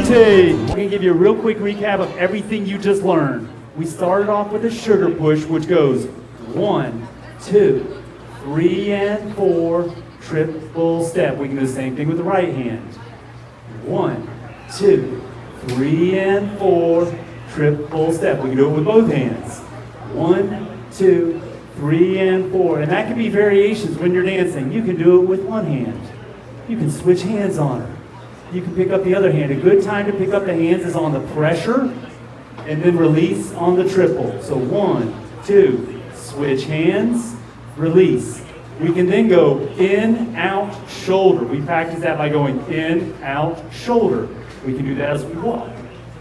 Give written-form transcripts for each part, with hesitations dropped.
rotate. We're gonna give you a real quick recap of everything you just learned. We started off with a sugar push, which goes 1, 2, 3, and 4, triple step. We can do the same thing with the right hand. 1, 2, 3, and 4, triple step. We can do it with both hands. 1, 2, 3, and 4. And that can be variations when you're dancing. You can do it with one hand. You can switch hands on her. You can pick up the other hand. A good time to pick up the hands is on the pressure and then release on the triple. So 1, 2, switch hands, release. We can then go in, out, shoulder. We practice that by going in, out, shoulder. We can do that as we walk.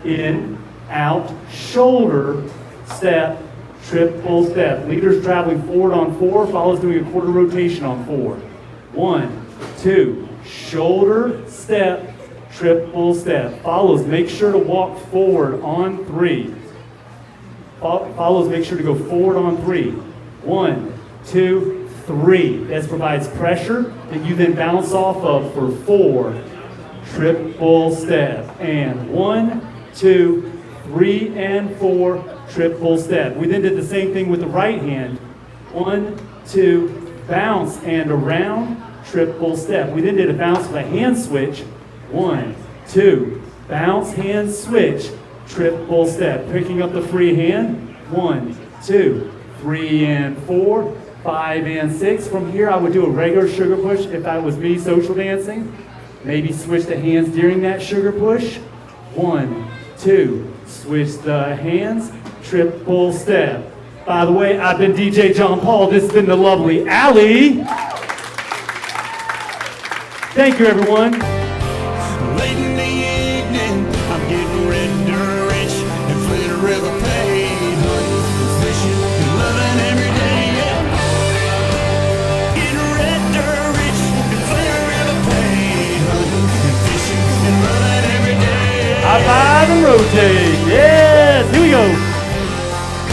In, out, shoulder, step, triple step. Leader's traveling forward on 4, follows doing a quarter rotation on 4. 1, 2, shoulder, step, triple step. Follows, make sure to walk forward on 3. Follows, make sure to go forward on 3. 1, 2, 3. This provides pressure that you then bounce off of for 4. Triple step. And 1, 2, 3, and 4. Triple step. We then did the same thing with the right hand. 1, 2, bounce and around. Triple step. We then did a bounce with a hand switch. 1, 2, bounce, hand switch, triple step. Picking up the free hand. 1, 2, 3, and 4, 5, and 6. From here, I would do a regular sugar push if that was me social dancing. Maybe switch the hands during that sugar push. 1, 2, switch the hands, triple step. By the way, I've been DJ John Paul. This has been the lovely Allie. Thank you, everyone. Late in the evening, I'm getting ready to reach and flee the river paid. Hunting, fishing, and loving every day, yeah. Getting ready to reach and flee the river paid. Hunting, fishing, and loving every day. High five and rotate, yeah.